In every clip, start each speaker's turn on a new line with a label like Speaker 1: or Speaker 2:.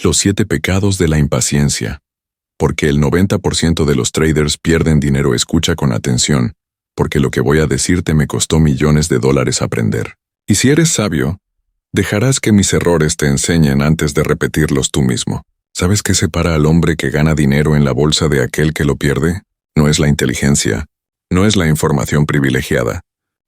Speaker 1: Los 7 pecados de la impaciencia. Porque el 90% de los traders pierden dinero. Escucha con atención, porque lo que voy a decirte me costó millones de dólares aprender. Y si eres sabio, dejarás que mis errores te enseñen antes de repetirlos tú mismo. ¿Sabes qué separa al hombre que gana dinero en la bolsa de aquel que lo pierde? No es la inteligencia, no es la información privilegiada,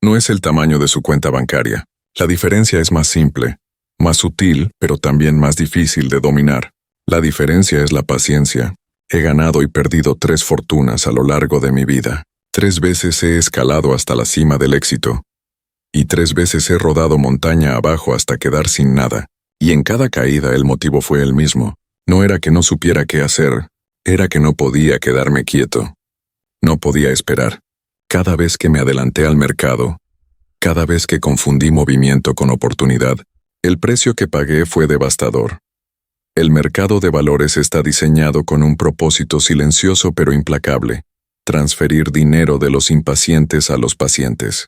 Speaker 1: no es el tamaño de su cuenta bancaria. La diferencia es más simple, más sutil, pero también más difícil de dominar. La diferencia es la paciencia. He ganado y perdido 3 fortunas a lo largo de mi vida. 3 veces he escalado hasta la cima del éxito. Y 3 veces he rodado montaña abajo hasta quedar sin nada. Y en cada caída el motivo fue el mismo. No era que no supiera qué hacer, era que no podía quedarme quieto. No podía esperar. Cada vez que me adelanté al mercado, cada vez que confundí movimiento con oportunidad, el precio que pagué fue devastador. El mercado de valores está diseñado con un propósito silencioso pero implacable: transferir dinero de los impacientes a los pacientes.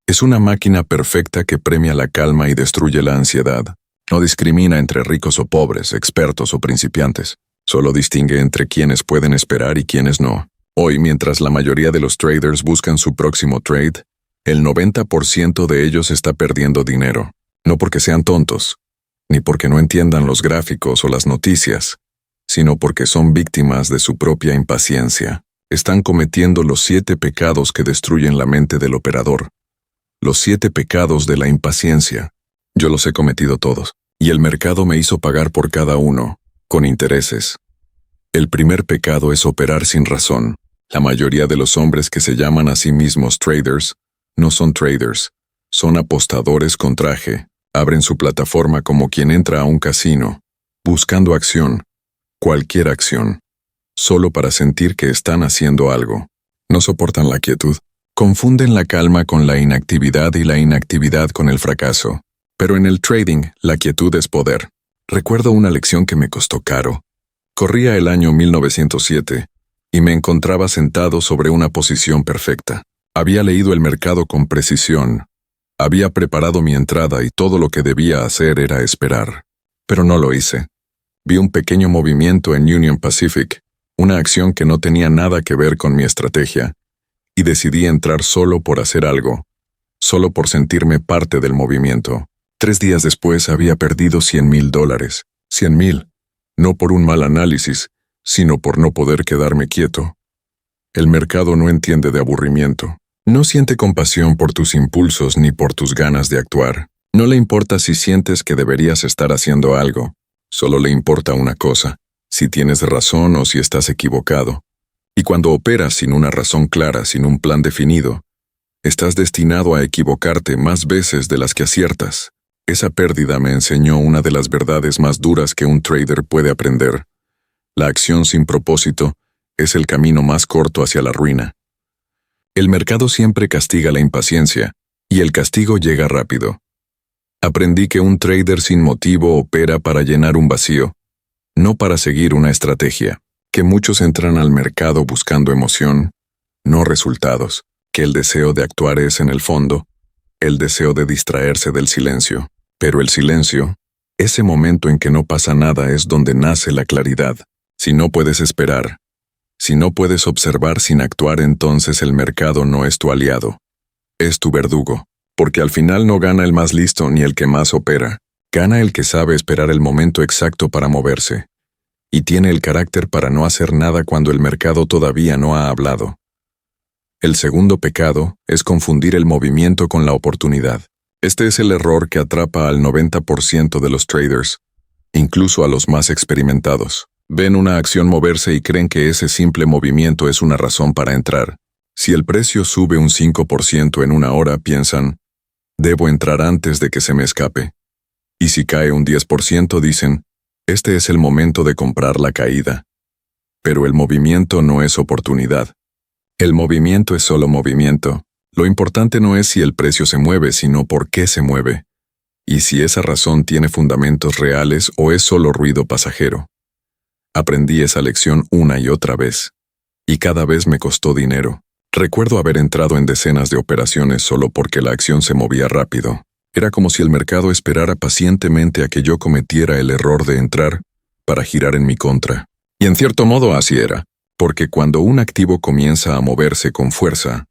Speaker 1: Es una máquina perfecta que premia la calma y destruye la ansiedad. No discrimina entre ricos o pobres, expertos o principiantes. Solo distingue entre quienes pueden esperar y quienes no. Hoy, mientras la mayoría de los traders buscan su próximo trade, el 90% de ellos está perdiendo dinero. No porque sean tontos, ni porque no entiendan los gráficos o las noticias, sino porque son víctimas de su propia impaciencia. Están cometiendo los 7 pecados que destruyen la mente del operador. Los 7 pecados de la impaciencia. Yo los he cometido todos, y el mercado me hizo pagar por cada uno, con intereses. El primer pecado es operar sin razón. La mayoría de los hombres que se llaman a sí mismos traders, no son traders, son apostadores con traje. Abren su plataforma como quien entra a un casino, buscando acción, cualquier acción, solo para sentir que están haciendo algo. No soportan la quietud. Confunden la calma con la inactividad y la inactividad con el fracaso. Pero en el trading, la quietud es poder. Recuerdo una lección que me costó caro. Corría el año 1907, y me encontraba sentado sobre una posición perfecta. Había leído el mercado con precisión. Había preparado mi entrada y todo lo que debía hacer era esperar. Pero no lo hice. Vi un pequeño movimiento en Union Pacific, una acción que no tenía nada que ver con mi estrategia, y decidí entrar solo por hacer algo, solo por sentirme parte del movimiento. 3 días después había perdido $100,000. 100,000, no por un mal análisis, sino por no poder quedarme quieto. El mercado no entiende de aburrimiento. No siente compasión por tus impulsos ni por tus ganas de actuar. No le importa si sientes que deberías estar haciendo algo. Solo le importa una cosa: si tienes razón o si estás equivocado. Y cuando operas sin una razón clara, sin un plan definido, estás destinado a equivocarte más veces de las que aciertas. Esa pérdida me enseñó una de las verdades más duras que un trader puede aprender. La acción sin propósito es el camino más corto hacia la ruina. El mercado siempre castiga la impaciencia, y el castigo llega rápido. Aprendí que un trader sin motivo opera para llenar un vacío, no para seguir una estrategia. Que muchos entran al mercado buscando emoción, no resultados. Que el deseo de actuar es, en el fondo, el deseo de distraerse del silencio. Pero el silencio, ese momento en que no pasa nada, es donde nace la claridad. Si no puedes esperar, si no puedes observar sin actuar, entonces el mercado no es tu aliado. Es tu verdugo. Porque al final no gana el más listo ni el que más opera. Gana el que sabe esperar el momento exacto para moverse. Y tiene el carácter para no hacer nada cuando el mercado todavía no ha hablado. El segundo pecado es confundir el movimiento con la oportunidad. Este es el error que atrapa al 90% de los traders, incluso a los más experimentados. Ven una acción moverse y creen que ese simple movimiento es una razón para entrar. Si el precio sube un 5% en una hora, piensan: debo entrar antes de que se me escape. Y si cae un 10%, dicen: este es el momento de comprar la caída. Pero el movimiento no es oportunidad. El movimiento es solo movimiento. Lo importante no es si el precio se mueve, sino por qué se mueve. Y si esa razón tiene fundamentos reales o es solo ruido pasajero. Aprendí esa lección una y otra vez. Y cada vez me costó dinero. Recuerdo haber entrado en decenas de operaciones solo porque la acción se movía rápido. Era como si el mercado esperara pacientemente a que yo cometiera el error de entrar, para girar en mi contra. Y en cierto modo así era, porque cuando un activo comienza a moverse con fuerza,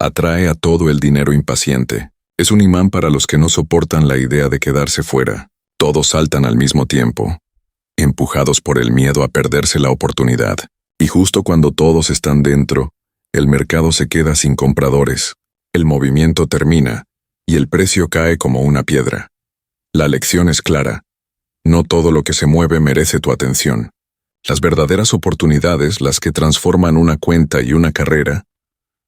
Speaker 1: atrae a todo el dinero impaciente. Es un imán para los que no soportan la idea de quedarse fuera. Todos saltan al mismo tiempo, empujados por el miedo a perderse la oportunidad. Y justo cuando todos están dentro, el mercado se queda sin compradores. El movimiento termina, y el precio cae como una piedra. La lección es clara. No todo lo que se mueve merece tu atención. Las verdaderas oportunidades, las que transforman una cuenta y una carrera,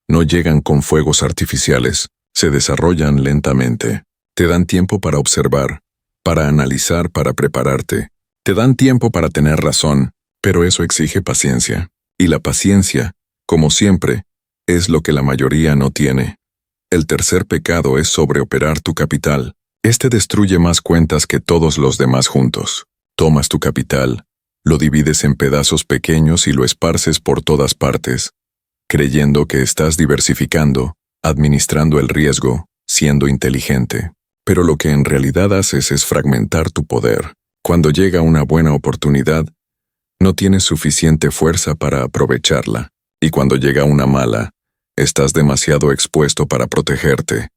Speaker 1: no llegan con fuegos artificiales, se desarrollan lentamente. Te dan tiempo para observar, para analizar, para prepararte. Te dan tiempo para tener razón, pero eso exige paciencia. Y la paciencia, como siempre, es lo que la mayoría no tiene. El tercer pecado es sobreoperar tu capital. Este destruye más cuentas que todos los demás juntos. Tomas tu capital, lo divides en pedazos pequeños y lo esparces por todas partes, creyendo que estás diversificando, administrando el riesgo, siendo inteligente. Pero lo que en realidad haces es fragmentar tu poder. Cuando llega una buena oportunidad, no tienes suficiente fuerza para aprovecharla. Y cuando llega una mala, estás demasiado expuesto para protegerte.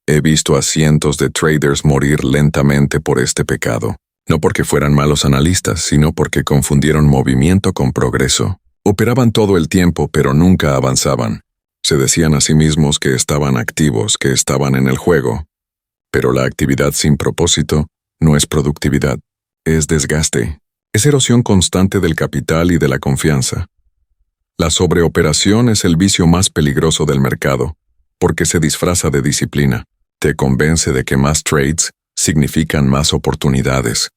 Speaker 1: He visto a cientos de traders morir lentamente por este pecado. No porque fueran malos analistas, sino porque confundieron movimiento con progreso. Operaban todo el tiempo, pero nunca avanzaban. Se decían a sí mismos que estaban activos, que estaban en el juego. Pero la actividad sin propósito no es productividad, es desgaste. Es erosión constante del capital y de la confianza. La sobreoperación es el vicio más peligroso del mercado, porque se disfraza de disciplina. Te convence de que más trades significan más oportunidades,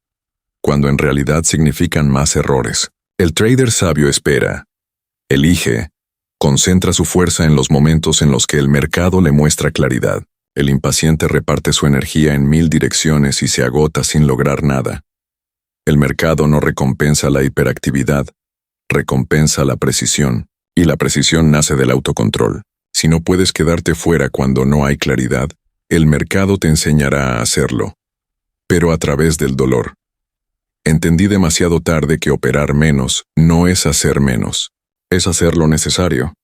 Speaker 1: cuando en realidad significan más errores. El trader sabio espera, elige, concentra su fuerza en los momentos en los que el mercado le muestra claridad. El impaciente reparte su energía en 1000 direcciones y se agota sin lograr nada. El mercado no recompensa la hiperactividad, recompensa la precisión, y la precisión nace del autocontrol. Si no puedes quedarte fuera cuando no hay claridad, el mercado te enseñará a hacerlo, pero a través del dolor. Entendí demasiado tarde que operar menos no es hacer menos, es hacer lo necesario.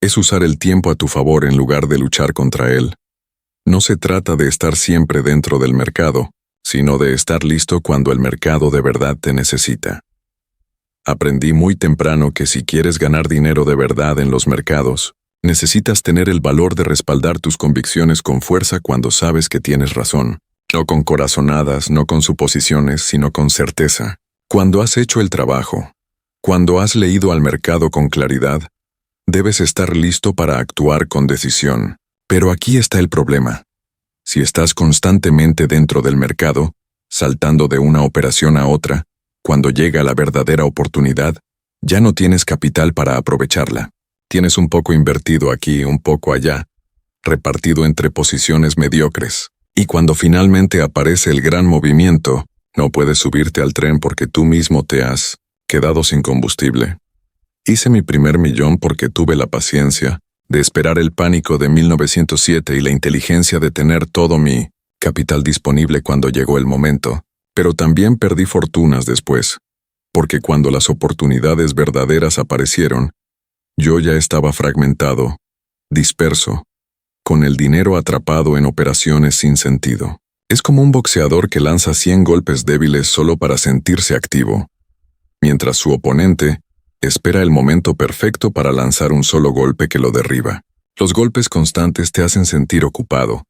Speaker 1: Es usar el tiempo a tu favor en lugar de luchar contra él. No se trata de estar siempre dentro del mercado, sino de estar listo cuando el mercado de verdad te necesita. Aprendí muy temprano que si quieres ganar dinero de verdad en los mercados, necesitas tener el valor de respaldar tus convicciones con fuerza cuando sabes que tienes razón. No con corazonadas, no con suposiciones, sino con certeza. Cuando has hecho el trabajo, cuando has leído al mercado con claridad, debes estar listo para actuar con decisión. Pero aquí está el problema. Si estás constantemente dentro del mercado, saltando de una operación a otra, cuando llega la verdadera oportunidad, ya no tienes capital para aprovecharla. Tienes un poco invertido aquí, un poco allá, repartido entre posiciones mediocres. Y cuando finalmente aparece el gran movimiento, no puedes subirte al tren porque tú mismo te has quedado sin combustible. Hice mi primer millón porque tuve la paciencia de esperar el pánico de 1907 y la inteligencia de tener todo mi capital disponible cuando llegó el momento. Pero también perdí fortunas después, porque cuando las oportunidades verdaderas aparecieron, yo ya estaba fragmentado, disperso, con el dinero atrapado en operaciones sin sentido. Es como un boxeador que lanza 100 golpes débiles solo para sentirse activo, mientras su oponente espera el momento perfecto para lanzar un solo golpe que lo derriba. Los golpes constantes te hacen sentir ocupado,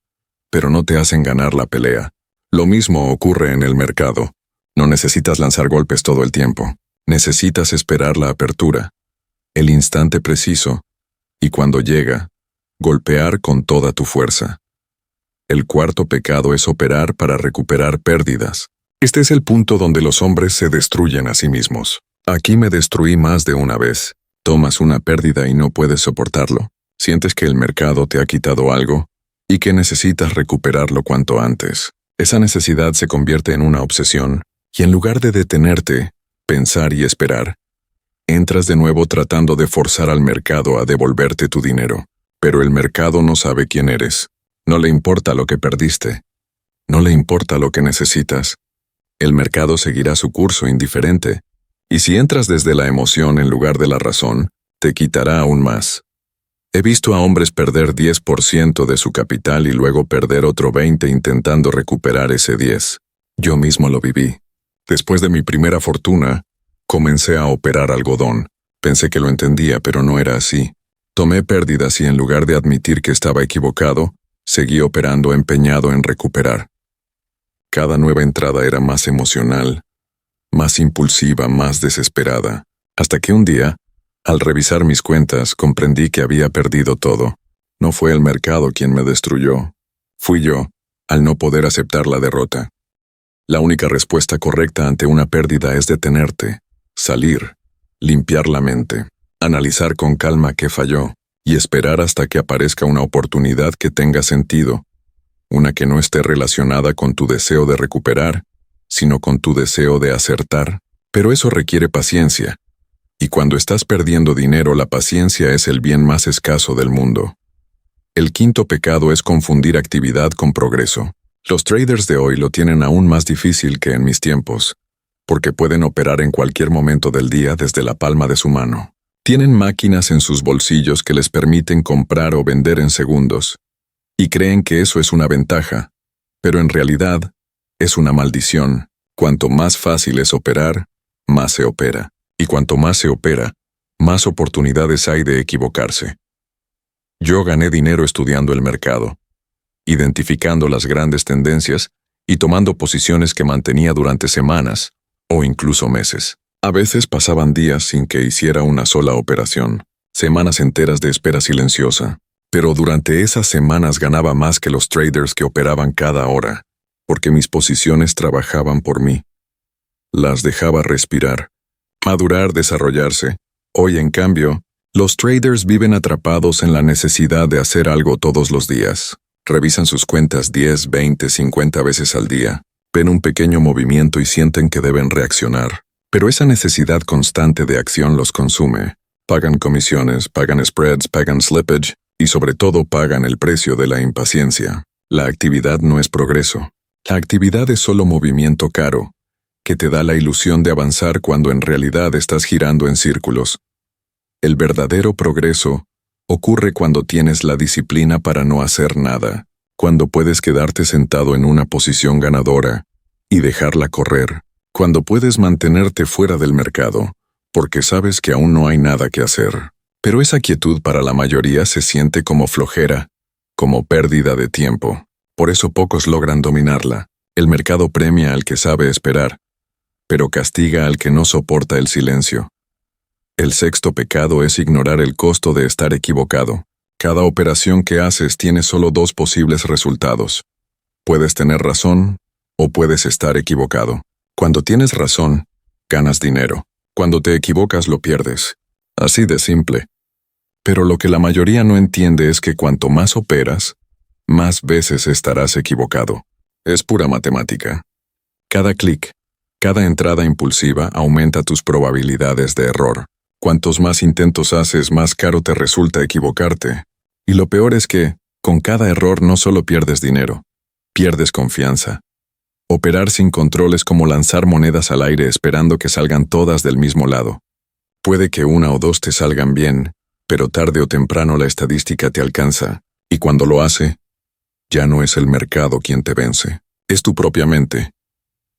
Speaker 1: pero no te hacen ganar la pelea. Lo mismo ocurre en el mercado. No necesitas lanzar golpes todo el tiempo. Necesitas esperar la apertura, el instante preciso, y cuando llega, golpear con toda tu fuerza. El cuarto pecado es operar para recuperar pérdidas. Este es el punto donde los hombres se destruyen a sí mismos. Aquí me destruí más de una vez. Tomas una pérdida y no puedes soportarlo. Sientes que el mercado te ha quitado algo y que necesitas recuperarlo cuanto antes. Esa necesidad se convierte en una obsesión, y en lugar de detenerte, pensar y esperar, entras de nuevo tratando de forzar al mercado a devolverte tu dinero. Pero el mercado no sabe quién eres. No le importa lo que perdiste. No le importa lo que necesitas. el mercado seguirá su curso indiferente. Y si entras desde la emoción en lugar de la razón, te quitará aún más. He visto a hombres perder 10% de su capital y luego perder otro 20% intentando recuperar ese 10%. Yo mismo lo viví. Después de mi primera fortuna, comencé a operar algodón. Pensé que lo entendía, pero no era así. Tomé pérdidas y en lugar de admitir que estaba equivocado, seguí operando empeñado en recuperar. Cada nueva entrada era más emocional, más impulsiva, más desesperada, hasta que un día, al revisar mis cuentas, comprendí que había perdido todo. No fue el mercado quien me destruyó. Fui yo, al no poder aceptar la derrota. La única respuesta correcta ante una pérdida es detenerte, salir, limpiar la mente, analizar con calma qué falló y esperar hasta que aparezca una oportunidad que tenga sentido, una que no esté relacionada con tu deseo de recuperar, sino con tu deseo de acertar. Pero eso requiere paciencia. Y cuando estás perdiendo dinero, la paciencia es el bien más escaso del mundo. El quinto pecado es confundir actividad con progreso. Los traders de hoy lo tienen aún más difícil que en mis tiempos, porque pueden operar en cualquier momento del día desde la palma de su mano. Tienen máquinas en sus bolsillos que les permiten comprar o vender en segundos, y creen que eso es una ventaja, pero en realidad es una maldición. Cuanto más fácil es operar, más se opera. Y cuanto más se opera, más oportunidades hay de equivocarse. Yo gané dinero estudiando el mercado, identificando las grandes tendencias y tomando posiciones que mantenía durante semanas o incluso meses. A veces pasaban días sin que hiciera una sola operación, semanas enteras de espera silenciosa, pero durante esas semanas ganaba más que los traders que operaban cada hora, porque mis posiciones trabajaban por mí. Las dejaba respirar, madurar, desarrollarse. Hoy, en cambio, los traders viven atrapados en la necesidad de hacer algo todos los días. Revisan sus cuentas 10, 20, 50 veces al día. Ven un pequeño movimiento y sienten que deben reaccionar. Pero esa necesidad constante de acción los consume. Pagan comisiones, pagan spreads, pagan slippage y sobre todo pagan el precio de la impaciencia. La actividad no es progreso. La actividad es solo movimiento caro, que te da la ilusión de avanzar cuando en realidad estás girando en círculos. El verdadero progreso ocurre cuando tienes la disciplina para no hacer nada, cuando puedes quedarte sentado en una posición ganadora y dejarla correr, cuando puedes mantenerte fuera del mercado, porque sabes que aún no hay nada que hacer. Pero esa quietud para la mayoría se siente como flojera, como pérdida de tiempo. Por eso pocos logran dominarla. El mercado premia al que sabe esperar, pero castiga al que no soporta el silencio. El sexto pecado es ignorar el costo de estar equivocado. Cada operación que haces tiene solo dos posibles resultados. Puedes tener razón o puedes estar equivocado. Cuando tienes razón, ganas dinero. Cuando te equivocas, lo pierdes. Así de simple. Pero lo que la mayoría no entiende es que cuanto más operas, más veces estarás equivocado. Es pura matemática. Cada clic, cada entrada impulsiva aumenta tus probabilidades de error. Cuantos más intentos haces, más caro te resulta equivocarte. Y lo peor es que, con cada error no solo pierdes dinero, pierdes confianza. Operar sin control es como lanzar monedas al aire esperando que salgan todas del mismo lado. Puede que una o dos te salgan bien, pero tarde o temprano la estadística te alcanza, y cuando lo hace, ya no es el mercado quien te vence, es tu propia mente.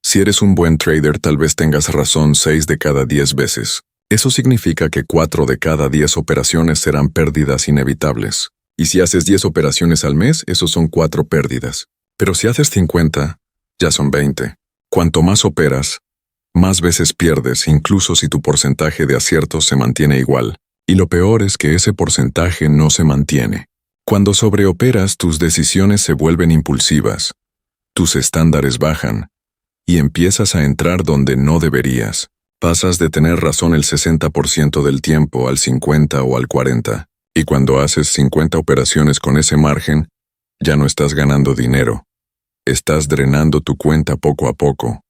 Speaker 1: Si eres un buen trader, tal vez tengas razón 6 de cada 10 veces. Eso significa que 4 de cada 10 operaciones serán pérdidas inevitables. Y si haces 10 operaciones al mes, esos son 4 pérdidas. Pero si haces 50, ya son 20. Cuanto más operas, más veces pierdes, incluso si tu porcentaje de aciertos se mantiene igual. Y lo peor es que ese porcentaje no se mantiene. Cuando sobreoperas, tus decisiones se vuelven impulsivas. Tus estándares bajan. Y empiezas a entrar donde no deberías. Pasas de tener razón el 60% del tiempo al 50 o al 40. Y cuando haces 50 operaciones con ese margen, ya no estás ganando dinero. Estás drenando tu cuenta poco a poco.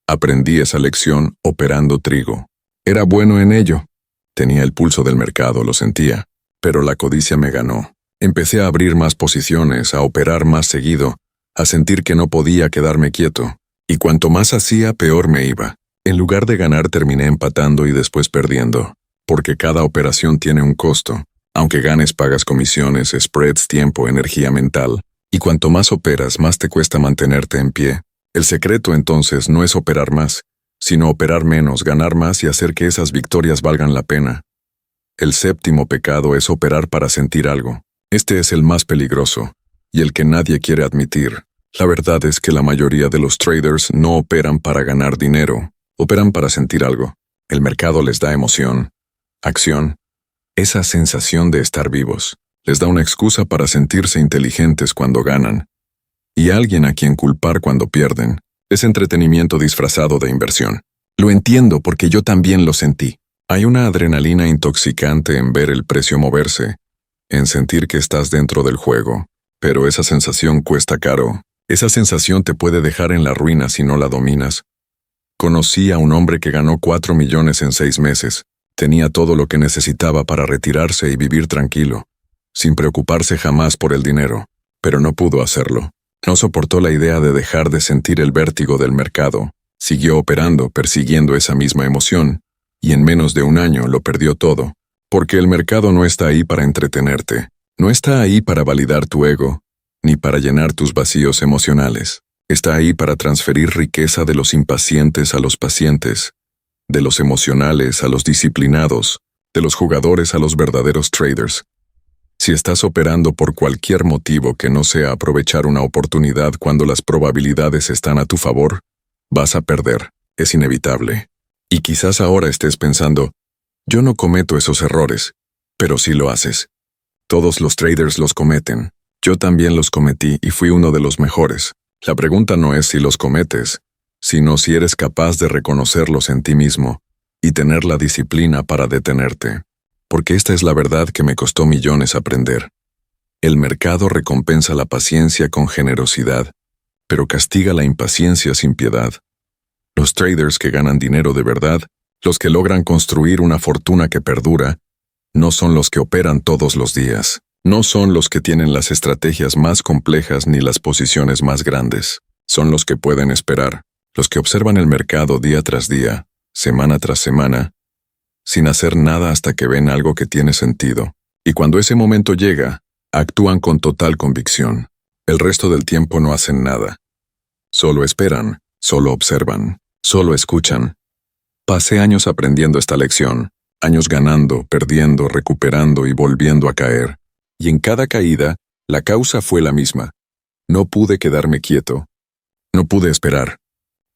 Speaker 1: Aprendí esa lección operando trigo. Era bueno en ello. Tenía el pulso del mercado, lo sentía. Pero la codicia me ganó. Empecé a abrir más posiciones, a operar más seguido, a sentir que no podía quedarme quieto. Y cuanto más hacía, peor me iba. En lugar de ganar, terminé empatando y después perdiendo. Porque cada operación tiene un costo. Aunque ganes, pagas comisiones, spreads, tiempo, energía mental. Y cuanto más operas, más te cuesta mantenerte en pie. El secreto entonces no es operar más, sino operar menos, ganar más y hacer que esas victorias valgan la pena. El séptimo pecado es operar para sentir algo. Este es el más peligroso, y el que nadie quiere admitir. La verdad es que la mayoría de los traders no operan para ganar dinero, operan para sentir algo. El mercado les da emoción, acción, esa sensación de estar vivos. Les da una excusa para sentirse inteligentes cuando ganan, y alguien a quien culpar cuando pierden. Es entretenimiento disfrazado de inversión. Lo entiendo porque yo también lo sentí. Hay una adrenalina intoxicante en ver el precio moverse, en sentir que estás dentro del juego, pero esa sensación cuesta caro. Esa sensación te puede dejar en la ruina si no la dominas. Conocí a un hombre que ganó 4 millones en 6 meses. Tenía todo lo que necesitaba para retirarse y vivir tranquilo, sin preocuparse jamás por el dinero, pero no pudo hacerlo. No soportó la idea de dejar de sentir el vértigo del mercado. Siguió operando, persiguiendo esa misma emoción, y en menos de un año lo perdió todo. Porque el mercado no está ahí para entretenerte, no está ahí para validar tu ego, ni para llenar tus vacíos emocionales. Está ahí para transferir riqueza de los impacientes a los pacientes, de los emocionales a los disciplinados, de los jugadores a los verdaderos traders. Si estás operando por cualquier motivo que no sea aprovechar una oportunidad cuando las probabilidades están a tu favor, vas a perder, es inevitable. Y quizás ahora estés pensando, yo no cometo esos errores, pero sí lo haces. Todos los traders los cometen. Yo también los cometí y fui uno de los mejores. La pregunta no es si los cometes, sino si eres capaz de reconocerlos en ti mismo y tener la disciplina para detenerte. Porque esta es la verdad que me costó millones aprender. El mercado recompensa la paciencia con generosidad, pero castiga la impaciencia sin piedad. Los traders que ganan dinero de verdad, los que logran construir una fortuna que perdura, no son los que operan todos los días. No son los que tienen las estrategias más complejas ni las posiciones más grandes. Son los que pueden esperar, los que observan el mercado día tras día, semana tras semana, sin hacer nada hasta que ven algo que tiene sentido. Y cuando ese momento llega, actúan con total convicción. El resto del tiempo no hacen nada. Solo esperan, solo observan, solo escuchan. Pasé años aprendiendo esta lección, años ganando, perdiendo, recuperando y volviendo a caer. Y en cada caída, la causa fue la misma. No pude quedarme quieto. No pude esperar.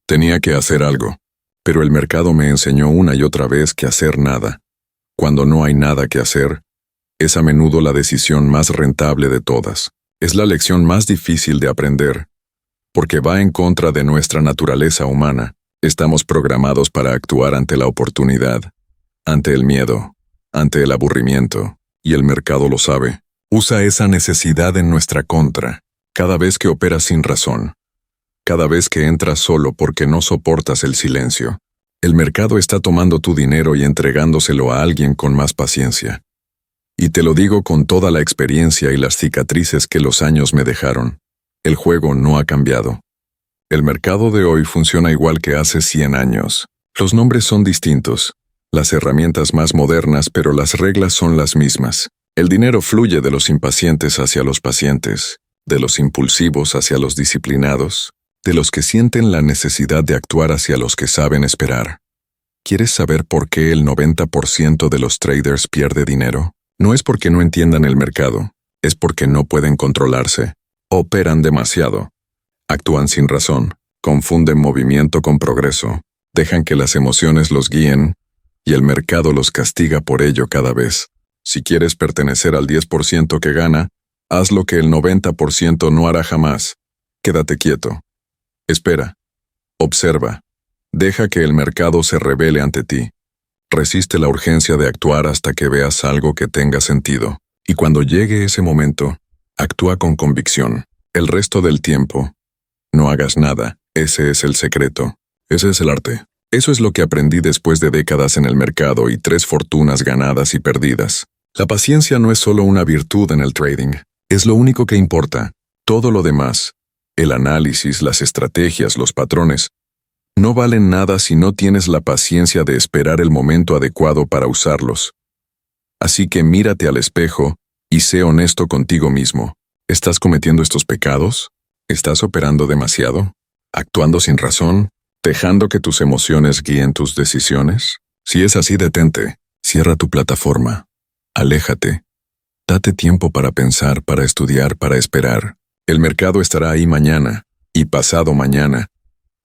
Speaker 1: Tenía que hacer algo. Pero el mercado me enseñó una y otra vez que hacer nada. Cuando no hay nada que hacer, es a menudo la decisión más rentable de todas. Es la lección más difícil de aprender, porque va en contra de nuestra naturaleza humana. Estamos programados para actuar ante la oportunidad, ante el miedo, ante el aburrimiento, y el mercado lo sabe. Usa esa necesidad en nuestra contra, cada vez que operas sin razón, cada vez que entras solo porque no soportas el silencio. El mercado está tomando tu dinero y entregándoselo a alguien con más paciencia. Y te lo digo con toda la experiencia y las cicatrices que los años me dejaron. El juego no ha cambiado. El mercado de hoy funciona igual que hace 100 años. Los nombres son distintos, las herramientas más modernas, pero las reglas son las mismas. El dinero fluye de los impacientes hacia los pacientes, de los impulsivos hacia los disciplinados, de los que sienten la necesidad de actuar hacia los que saben esperar. ¿Quieres saber por qué el 90% de los traders pierde dinero? No es porque no entiendan el mercado, es porque no pueden controlarse. Operan demasiado. Actúan sin razón, confunden movimiento con progreso, dejan que las emociones los guíen, y el mercado los castiga por ello cada vez. Si quieres pertenecer al 10% que gana, haz lo que el 90% no hará jamás. Quédate quieto. Espera. Observa. Deja que el mercado se revele ante ti. Resiste la urgencia de actuar hasta que veas algo que tenga sentido. Y cuando llegue ese momento, actúa con convicción. El resto del tiempo, no hagas nada. Ese es el secreto. Ese es el arte. Eso es lo que aprendí después de décadas en el mercado y 3 fortunas ganadas y perdidas. La paciencia no es solo una virtud en el trading. Es lo único que importa. Todo lo demás El análisis, las estrategias, los patrones, no valen nada si no tienes la paciencia de esperar el momento adecuado para usarlos. Así que mírate al espejo y sé honesto contigo mismo. ¿Estás cometiendo estos pecados? ¿Estás operando demasiado? ¿Actuando sin razón? ¿Dejando que tus emociones guíen tus decisiones? Si es así, detente. Cierra tu plataforma. Aléjate. Date tiempo para pensar, para estudiar, para esperar. El mercado estará ahí mañana, y pasado mañana,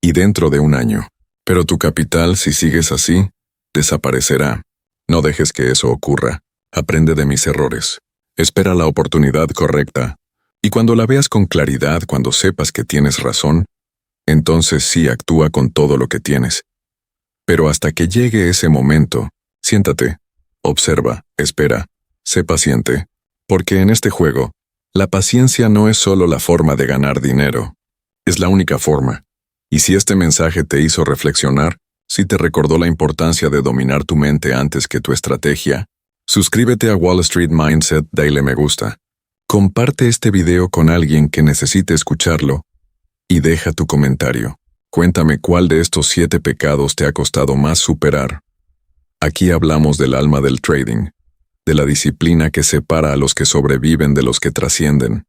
Speaker 1: y dentro de un año. Pero tu capital, si sigues así, desaparecerá. No dejes que eso ocurra. Aprende de mis errores. Espera la oportunidad correcta. Y cuando la veas con claridad, cuando sepas que tienes razón, entonces sí actúa con todo lo que tienes. Pero hasta que llegue ese momento, siéntate, observa, espera, sé paciente. Porque en este juego, la paciencia no es solo la forma de ganar dinero. Es la única forma. Y si este mensaje te hizo reflexionar, si te recordó la importancia de dominar tu mente antes que tu estrategia, suscríbete a Wall Street Mindset, dale me gusta. Comparte este video con alguien que necesite escucharlo y deja tu comentario. Cuéntame cuál de estos 7 pecados te ha costado más superar. Aquí hablamos del alma del trading, de la disciplina que separa a los que sobreviven de los que trascienden.